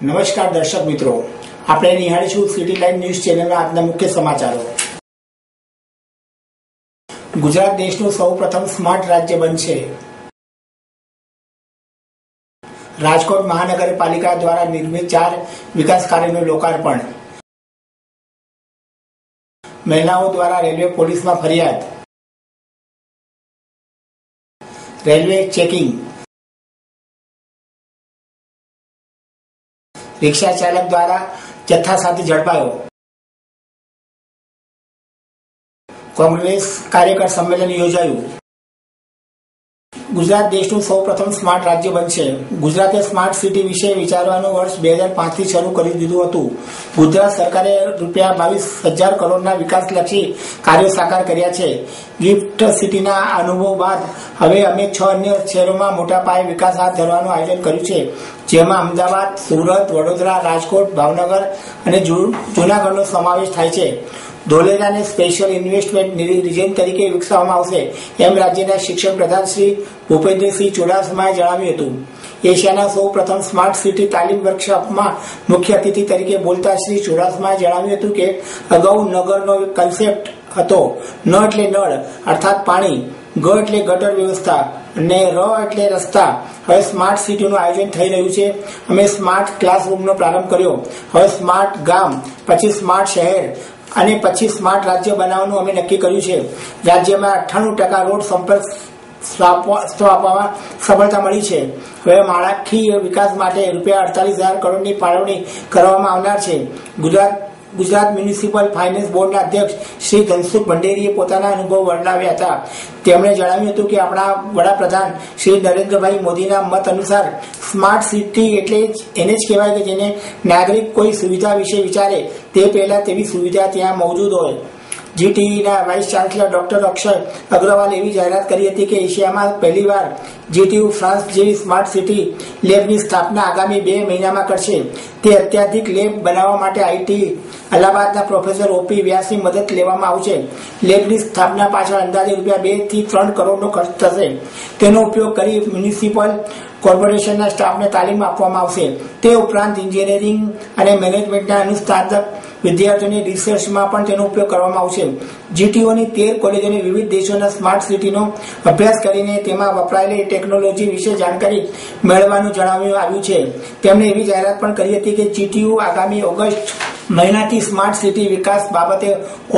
નમસ્કાર દર્શક મિત્રો, આપણે નિહાળીશું સિટી લાઈવ ન્યૂઝ ચેનલના આજના મુખ્ય સમાચારો। ગુજરાત દેશનું સૌપ્રથમ સ્માર્ટ રાજ્ય બનશે। રાજકોટ મહાનગરપાલિકા દ્વારા નિર્મિત 4 વિકાસ કાર્યોનું લોકાર્પણ। મહિલાઓ દ્વારા રેલવે પોલીસમાં ફરિયાદ। Railway checking. रिक्शा चालक द्वारा जत्था साथे झड़पायो। कांग्रेस कार्यकर सम्मेलन योजायु। गुजरात देशનું સૌપ્રથમ સ્માર્ટ રાજ્ય બનશે। ગુજરાતે સ્માર્ટ સિટી વિશે વિચારવાનું વર્ષ 2005 થી શરૂ કરી દીધું હતું। ગુજરાત સરકારે ₹22,000 કરોડના વિકાસલક્ષી કાર્યો સાકાર કર્યા છે। ગિફ્ટ સિટીના અનુભવ બાદ હવે અમે 6 અન્ય શહેરોમાં મોટા પાયે વિકાસ હાથ ધરવાનું આયોજન કર્યું છે, જેમાં અમદાવાદ, સુરત, વડોદરા, રાજકોટ, ભાવનગર અને જૂનાગઢનો સમાવેશ થાય છે। ધોલેરાને સ્પેશિયલ ઇન્વેસ્ટમેન્ટ રિજન તરીકે વિકસાવવામાં આવશે, એમ રાજ્યના શિક્ષણ પ્રધાન શ્રી ભૂપેન્દ્રસિંહ ચુડાસમાએ જણાવ્યું હતું। એશિયાના સૌ પ્રથમ સ્માર્ટ સિટી તાલીમ વર્કશોપમાં મુખ્ય અતિથિ તરીકે બોલતા શ્રી ચુડાસમાએ જણાવ્યું હતું કે અગાઉ નગરનો કન્સેપ્ટ હતો ન એટલે નળ અર્થાત પાણી, ગ એટલે ગટર વ્યવસ્થા અને ર એટલે રસ્તા। હવે સ્માર્ટ સિટીનું આયોજન થઈ રહ્યું છે। અમે સ્માર્ટ ક્લાસરૂમનો પ્રારંભ કર્યો, હવે સ્માર્ટ ગામ, પછી સ્માર્ટ શહેર અને પછી સ્માર્ટ રાજ્ય બનાવવાનું અમે નક્કી કર્યું છે। રાજ્યમાં 98% રોડ સંપર્ક સ્થાપવામાં સફળતા મળી છે। હવે માળખાકીય વિકાસ માટે ₹48,000 કરોડની ફાળવણી કરવામાં આવનાર છે। ગુજરાત મ્યુનિસિપલ ફાઇનાન્સ બોર્ડના અધ્યક્ષ શ્રી ધનસુખ ભંડેરીએ પોતાના અનુભવ વર્ણવ્યા હતા। તેમણે જણાવ્યું હતું કે આપણા વડાપ્રધાન શ્રી નરેન્દ્રભાઈ મોદીના મત અનુસાર સ્માર્ટ સિટી એટલે એને જ કહેવાય કે જેને નાગરિક કોઈ સુવિધા વિશે વિચારે તે પહેલા તેવી સુવિધા ત્યાં મોજૂદ હોય। જીટીયુના વાઇસ ચાન્સલર ડોક્ટર અક્ષય અગ્રવાલે એવી જાહેરાત કરી હતી કે એશિયામાં પહેલીવાર જીટીયુ ફ્રાન્સ જેવી સ્માર્ટ સિટી લેબની સ્થાપના આગામી 2 મહિનામાં કરશે। તે અત્યાધુનિક લેબ બનાવવા માટે આઈટી અલ્હાબાદના પ્રોફેસર ઓપી વ્યાસની મદદ લેવામાં આવશે। લેબની સ્થાપના પાછળ અંદાજે ₹2 થી 3 કરોડનો ખર્ચ થશે। તેનો ઉપયોગ કરી મ્યુનિસિપલ કોર્પોરેશનના સ્ટાફને તાલીમ આપવામાં આવશે। તે ઉપરાંત એન્જિનિયરિંગ અને મેનેજમેન્ટના અનુસ્નાતક વિદ્યાર્થીઓની રિસર્ચમાં પણ તેનો ઉપયોગ કરવામાં આવશે। જીટીયુની 13 કોલેજોની વિવિધ દેશોના સ્માર્ટ સિટીનો અભ્યાસ કરીને તેમાં વપરાયેલી ટેકનોલોજી વિશે જાણકારી મેળવવાનું જણાવ્યું આવ્યું છે। તેમણે એવી જાહેરાત પણ કરી હતી કે જીટીયુ આગામી ઓગસ્ટ મહિનાથી સ્માર્ટ સિટી વિકાસ બાબતે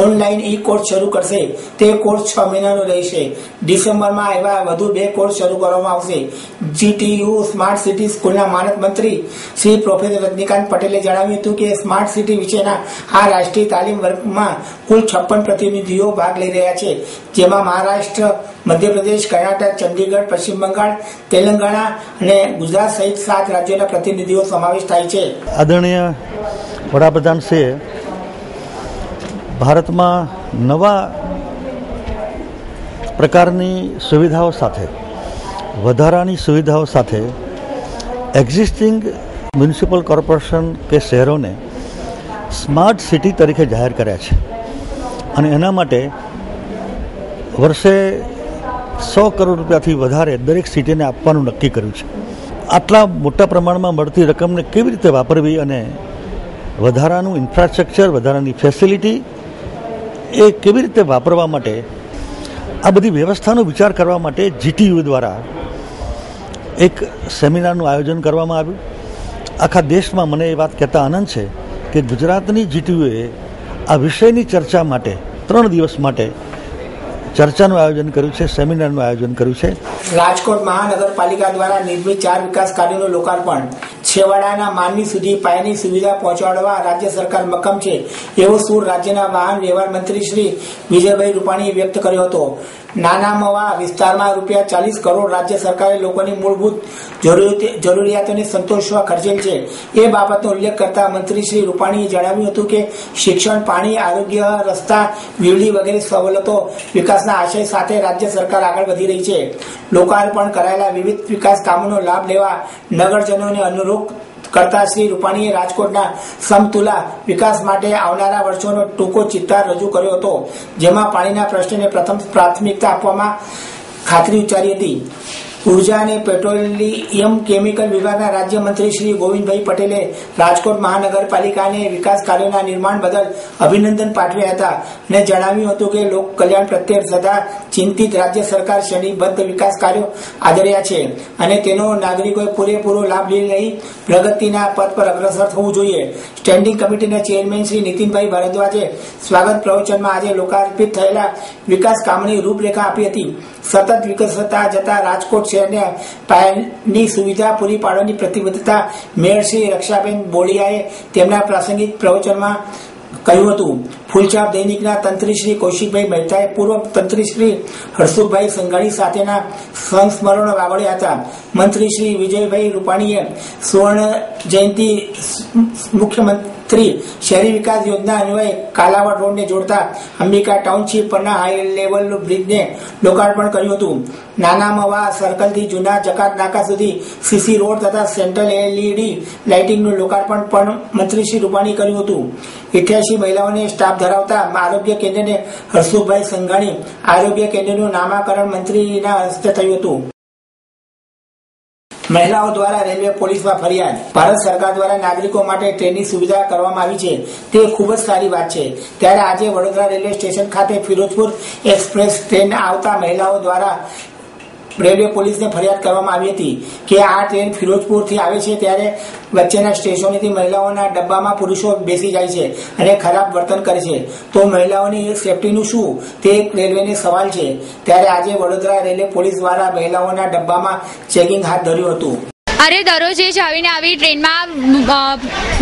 ઓનલાઈન ઈ કોર્સ શરૂ કરશે। તે કોર્સ 6 મહિનાનો રહેશે। ડિસેમ્બરમાં એવા વધુ 2 કોર્સ શરૂ કરવામાં આવશે। જીટીયુ સ્માર્ટ સિટી સ્કૂલના માનદ મંત્રી શ્રી પ્રોફેસર રજનીકાંત પટેલે જણાવ્યું હતું કે સ્માર્ટ સિટી વિશેના આ રાષ્ટ્રીય તાલીમ વર્ગમાં કુલ 56 પ્રતિનિધિઓ ભાગ લઈ રહ્યા છે, જેમાં મહારાષ્ટ્ર, મધ્યપ્રદેશ, કર્ણાટક, ચંદીગઢ, પશ્ચિમ બંગાળ, તેલંગાણા અને ગુજરાત સહિત 7 રાજ્યોના પ્રતિનિધિઓ સમાવેશ થાય છે। આદરણીય વડાપ્રધાન શ્રીએ ભારતમાં નવા પ્રકારની સુવિધાઓ સાથે, વધારાની સુવિધાઓ સાથે એક્ઝિસ્ટિંગ મ્યુનિસિપલ કોર્પોરેશન કે શહેરોને સ્માર્ટ સિટી તરીકે જાહેર કર્યા છે અને એના માટે વર્ષે ₹100 કરોડ વધારે દરેક સિટીને આપવાનું નક્કી કર્યું છે। આટલા મોટા પ્રમાણમાં મળતી રકમને કેવી રીતે વાપરવી અને વધારાનું ઇન્ફ્રાસ્ટ્રક્ચર, વધારાની ફેસિલિટી એ કેવી રીતે વાપરવા માટે આ બધી વ્યવસ્થાનો વિચાર કરવા માટે જીટીયુ દ્વારા એક સેમિનારનું આયોજન કરવામાં આવ્યું। આખા દેશમાં મને એ વાત કહેતા આનંદ છે કે ગુજરાતની જીટીયુએ આ વિષયની ચર્ચા માટે 3 દિવસ માટે ચર્ચાનું આયોજન કર્યું છે, સેમિનારનું આયોજન કર્યું છે। રાજકોટ મહાનગરપાલિકા દ્વારા નિર્મિત 4 વિકાસ કાર્યોનું લોકાર્પણ। છેવાડાના માનવી સુધી પાયાની સુવિધા પહોંચાડવા રાજ્ય સરકાર મક્કમ છે, એવો સૂર રાજ્યના વાહન વ્યવહાર મંત્રી શ્રી વિજયભાઈ રૂપાણીએ વ્યક્ત કર્યો હતો। નાના મવા વિસ્તારમાં ₹40 કરોડ રાજ્ય સરકારે લોકોની મૂળભૂત જરૂરિયાતોને સંતોષવા ખર્ચેલ છે। એ બાબતનો ઉલ્લેખ કરતા મંત્રી શ્રી રૂપાણીએ જણાવ્યું હતું કે શિક્ષણ, પાણી, આરોગ્ય, રસ્તા, વીજળી વગેરે સવલતો વિકાસના આશય સાથે રાજ્ય સરકાર આગળ વધી રહી છે। લોકાર્પણ કરાયેલા વિવિધ વિકાસ કામોનો લાભ લેવા નગરજનોને અનુરોધ કરતા શ્રી રૂપાણીએ રાજકોટના સમતુલા વિકાસ માટે આવનારા વર્ષોનો ટૂંકો ચિતાર રજૂ કર્યો હતો, જેમાં પાણીના પ્રશ્નને પ્રથમ પ્રાથમિકતા આપવામાં ખાતરી ઉચ્ચારી હતી। ઉર્જા અને પેટ્રોલિયમ કેમિકલ વિભાગના રાજ્યમંત્રી શ્રી ગોવિંદભાઈ પટેલે રાજકોટ મહાનગરપાલિકાને વિકાસ કાર્યોના નિર્માણ બદલ અભિનંદન પાઠવ્યા હતા અને જણાવ્યું હતું કે લોક કલ્યાણ પ્રત્યે સદા ચિંતિત રાજ્ય સરકાર શ્રેણીબદ્ધ વિકાસ કાર્યો આદર્યા છે અને તેનો નાગરિકોએ પૂરેપૂરો લાભ લઈ પ્રગતિના પથ પર અગ્રસર થવું જોઈએ. સ્ટેન્ડિંગ કમિટીના ચેરમેન શ્રી નીતિનભાઈ ભારદ્વાજે સ્વાગત પ્રવચનમાં આજે લોકાર્પિત થયેલા વિકાસ કામની રૂપરેખા આપી હતી. સતત વિકસતા જતા રાજકોટ શહેરને પાયાની સુવિધા પૂરી પાડવાની પ્રતિબદ્ધતા મેયર શ્રી રક્ષાબેન બોડિયાએ તેમના પ્રાસંગિક પ્રવચનમાં કહ્યું હતું. ફૂલછાપ દૈનિકના તંત્રી શ્રી કૌશિકભાઈ મહેતાએ પૂર્વ તંત્રી શ્રી હર્ષુભાઈ સંઘાણી સાથેના સંસ્મરણો વાગોળ્યા હતા. મંત્રી શ્રી વિજયભાઈ રૂપાણીએ સુવર્ણ જયંતિ મુખ્યમંત્રી શહેરી વિકાસ યોજના અન્વયે કાલાવડ રોડને જોડતા અંબિકા ટાઉનશીપ પરના હાઈ લેવલ બ્રિજને લોકાર્પણ કર્યું હતું. નાના મવા સર્કલથી જૂના જકાત નાકા સુધી સીસી રોડ તથા સેન્ટ્રલ LED લાઇટિંગનું લોકાર્પણ પણ મંત્રી શ્રી રૂપાણી કર્યું હતું. 88 મહિલાઓને સ્ટાફ ધરાવતા આરોગ્ય કેન્દ્રને હર્ષુભાઈ સંઘાણી આરોગ્ય કેન્દ્રનું નામાકરણ મંત્રીના હસ્તે થયું હતું. મહિલાઓ દ્વારા રેલવે પોલીસમાં ફરિયાદ. ભારત સરકાર દ્વારા નાગરિકો માટે ટ્રેનની સુવિધા કરવામાં આવી છે તે ખૂબ જ સારી વાત છે. ત્યારે આજે વડોદરા રેલવે સ્ટેશન ખાતે ફિરોજપુર એક્સપ્રેસ ટ્રેન આવતા મહિલાઓ દ્વારા રેલવે પોલીસને ફરિયાદ કરવામાં આવી હતી કે આ ટ્રેન ફિરોજપુરથી આવે છે ત્યારે વચ્ચેના સ્ટેશનોથી મહિલાઓના ડબ્બામાં પુરુષો બેસી જાય છે અને ખરાબ વર્તન કરે છે, તો મહિલાઓની સેફટીનું શું તે રેલવેને સવાલ છે. ત્યારે આજે વડોદરા રેલવે પોલીસ દ્વારા મહિલાઓના ડબ્બામાં ચેકિંગ હાથ ધર્યું હતું. અરે દરરોજ આવીને આવી ટ્રેનમાં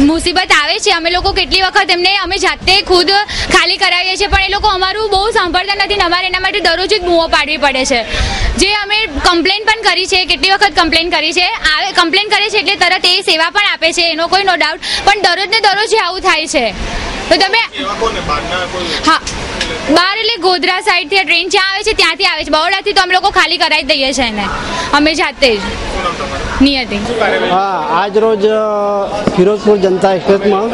મુસીબત આવે છે. અમે લોકો કેટલી વખત એમને અમે જાતે ખુદ ખાલી કરાવીએ છીએ પણ એ લોકો અમારું બહુ સાંભળતા નથી. અમારે એના માટે દરરોજ જ બૂમો પાડવી પડે છે. જે અમે કમ્પ્લેન પણ કરી છે, કેટલી વખત કમ્પ્લેન કરી છે. કમ્પ્લેન કરે છે એટલે તરત એ સેવા પણ આપે છે, એનો કોઈ નો ડાઉટ. પણ દરરોજ ને દરરોજ આવું થાય છે. તો તમે હા બહાર એટલે ગોધરા સાઈડથી ટ્રેન જ્યાં આવે છે ત્યાંથી આવે છે. બરોડાથી તો અમે લોકો ખાલી કરાવી દઈએ છીએ એને અમે જાતે જ. નિયતિ હા, આજ રોજ ફિરોજપુર જનતા એક્સપ્રેસમાં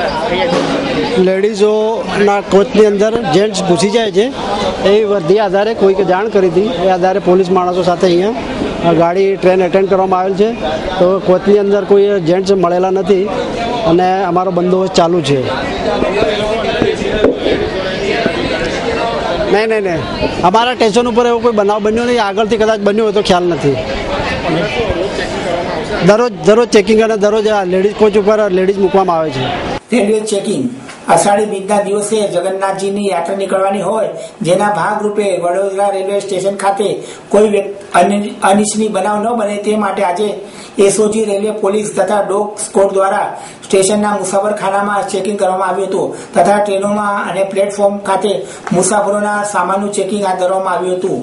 લેડીઝોના કોચની અંદર જેન્ટ્સ ઘૂસી જાય છે એ વર્ધી આધારે કોઈકે જાણ કરી હતી. એ આધારે પોલીસ માણસો સાથે અહીંયા ગાડી ટ્રેન એટેન્ડ કરવામાં આવેલ છે. તો કોચની અંદર કોઈ જેન્ટ્સ મળેલા નથી અને અમારો બંદોબસ્ત ચાલુ છે. નહીં અમારા સ્ટેશન ઉપર એવો કોઈ બનાવ બન્યો નહીં. આગળથી કદાચ બન્યો હોય તો ખ્યાલ નથી. દરરોજ ચેકિંગ અને દરરોજ લેડીઝ કોચ ઉપર લેડીઝ મૂકવામાં આવે છે. Railway checking. અષાઢી બીજના દિવસે જગન્નાથજીની યાત્રા નીકળવાની હોય જેના ભાગરૂપે વડોદરા રેલવે સ્ટેશન ખાતે કોઈ અનિચ્છનીય બનાવ ન બને તે માટે આજે SOG રેલવે પોલીસ તથા ડોગ સ્કોડ દ્વારા સ્ટેશનના મુસાફરખાનામાં ચેકિંગ કરવામાં આવ્યું હતું તથા ટ્રેનોમાં અને પ્લેટફોર્મ ખાતે મુસાફરોના સામાનનું ચેકિંગ હાથ ધરવામાં આવ્યું હતું.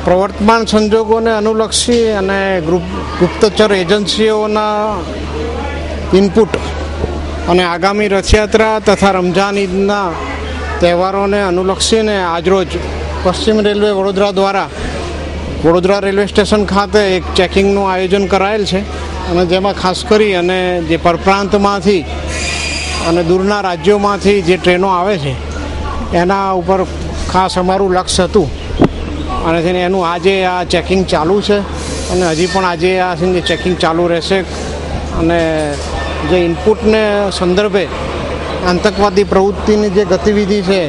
પ્રવર્તમાન સંજોગોને અનુલક્ષી અને ગુપ્તચર એજન્સીઓના ઇનપુટ અને આગામી રથયાત્રા તથા રમઝાન ઈદના તહેવારોને અનુલક્ષીને આજરોજ પશ્ચિમ રેલવે વડોદરા દ્વારા વડોદરા રેલવે સ્ટેશન ખાતે એક ચેકિંગનું આયોજન કરાયેલ છે અને જેમાં ખાસ કરી અને જે પરપ્રાંતમાંથી અને દૂરના રાજ્યોમાંથી જે ટ્રેનો આવે છે એના ઉપર ખાસ અમારું લક્ષ્ય હતું અને એનું આજે આ ચેકિંગ ચાલુ છે અને હજી પણ આજે આ ચેકિંગ ચાલુ રહેશે. અને જે ઇનપુટને સંદર્ભે આતંકવાદી પ્રવૃત્તિની જે ગતિવિધિ છે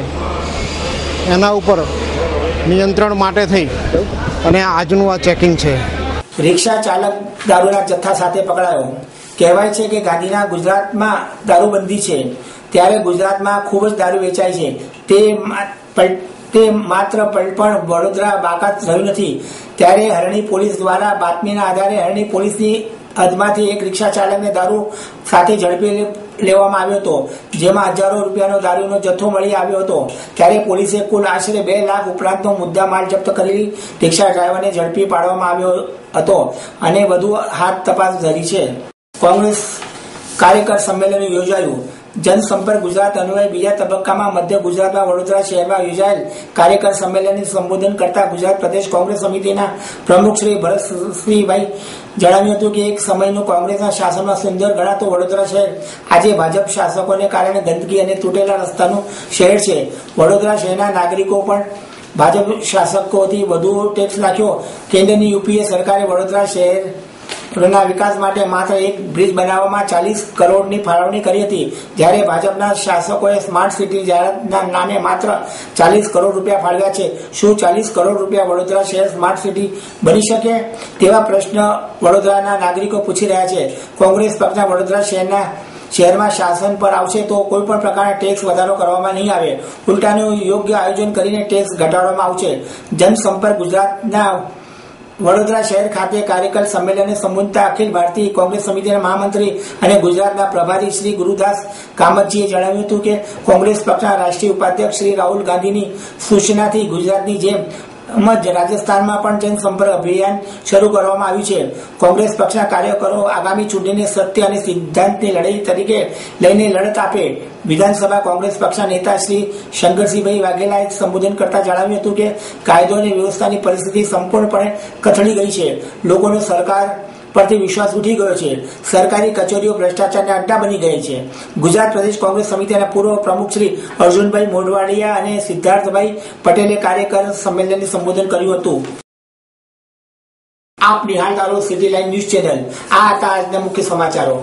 એના ઉપર નિયંત્રણ માટે થઈ અને આજનું આ ચેકિંગ છે. રિક્ષા ચાલક દારૂના જથ્થા સાથે પકડાયો. કહેવાય છે કે ગાંધીના ગુજરાતમાં દારૂબંધી છે ત્યારે ગુજરાતમાં ખૂબ જ દારૂ વેચાય છે. તે માત્ર પણ વડોદરા બાકાત રહ્યું નથી. ત્યારે હરણી પોલીસ દ્વારા બાતમીના આધારે હરણી પોલીસની હદમાંથી એક રિક્ષા ચાલકને દારૂ સાથે ઝડપી લેવામાં આવ્યો હતો જેમાં હજારો રૂપિયાનો દારૂનો જથ્થો મળી આવ્યો હતો. ત્યારે પોલીસે કુલ આશરે 2 લાખ ઉપરાંતનો મુદ્દા માલ જપ્ત કરેલી રિક્ષા ડ્રાઈવરને ઝડપી પાડવામાં આવ્યો હતો અને વધુ હાથ તપાસ ધરી છે. કોંગ્રેસ કાર્યકર સંમેલન યોજાયું. જનસંપર્ક ગુજરાત અન્વયે બીજા તબક્કામાં મધ્ય ગુજરાતમાં વડોદરા શહેરમાં યોજાયેલ કાર્યકર સંમેલનને સંબોધન કરતા ગુજરાત પ્રદેશ કોંગ્રેસ સમિતિના પ્રમુખ શ્રી ભરતસિંહભાઈ જણાવ્યું હતું કે એક સમયનું કોંગ્રેસના શાસનમાં સુંદર ગણાતું વડોદરા શહેર આજે ભાજપ શાસકોને કારણે ગંદકી અને તૂટેલા રસ્તાનું શહેર છે. વડોદરા શહેરના નાગરિકો પણ ભાજપ શાસકોથી વધુ ટેક્સ નાખ્યો. કેન્દ્રની યુપીએ સરકારે વડોદરા શહેરના વિકાસ માટે માત્ર એક બ્રિજ બનાવવામાં 40 કરોડની ફાળવણી કરી હતી, જ્યારે ભાજપના શાસકોએ સ્માર્ટ સિટી જાહેરાતના નામે માત્ર 40 કરોડ રૂપિયા ફાળવ્યા છે. શું 40 કરોડ રૂપિયા વડોદરા શહેર સ્માર્ટ સિટી બની શકે? તેવા પ્રશ્ન વડોદરાના નાગરિકો પૂછી રહ્યા છે. કોંગ્રેસ પક્ષના વડોદરા શહેરમાં શાસન પર આવશે તો કોઈ પણ પ્રકારના ટેક્સ વધારો કરવામાં નહીં આવે, ઉલટાનું યોગ્ય આયોજન કરીને ટેક્સ ઘટાડવામાં આવશે. જનસંપર્ક ગુજરાતના વડોદરા શહેર ખાતે કાર્યકર સંમેલનને સંબોધતા અખિલ ભારતીય કોંગ્રેસ સમિતિના મહામંત્રી અને ગુજરાતના પ્રભારી શ્રી ગુરુદાસ કામતજીએ જણાવ્યું હતું કે કોંગ્રેસ પક્ષના રાષ્ટ્રીય ઉપાધ્યક્ષ શ્રી રાહુલ ગાંધીની સૂચનાથી ગુજરાતની જેમ રાજસ્થાનમાં પણ જનસંપર્ક અભિયાન શરૂ કરવામાં આવ્યું છે. કોંગ્રેસ પક્ષના કાર્યકરો આગામી ચૂંટણીને સત્ય અને સિદ્ધાંતની લડાઈ તરીકે લઈને લડત આપે. વિધાનસભા કોંગ્રેસ પક્ષના નેતા શ્રી શંકરસિંહભાઈ વાઘેલાએ સંબોધન કરતા જણાવ્યું હતું કે કાયદો અને વ્યવસ્થાની પરિસ્થિતિ સંપૂર્ણપણે કથળી ગઈ છે. લોકોનો સરકાર પરથી વિશ્વાસ ઉઠી ગયો છે. સરકારી કચેરીઓ ભ્રષ્ટાચારના અડ્ડા બની ગઈ છે. ગુજરાત પ્રદેશ કોંગ્રેસ સમિતિના પૂર્વ પ્રમુખ શ્રી અર્જુનભાઈ મોઢવાડિયા અને સિદ્ધાર્થભાઈ પટેલે કાર્યકર સંમેલનને સંબોધન કર્યું હતું. આપ નિહાળતા રહો સિટી લાઈન ન્યૂઝ ચેનલ. આ હતા આજના મુખ્ય સમાચારો.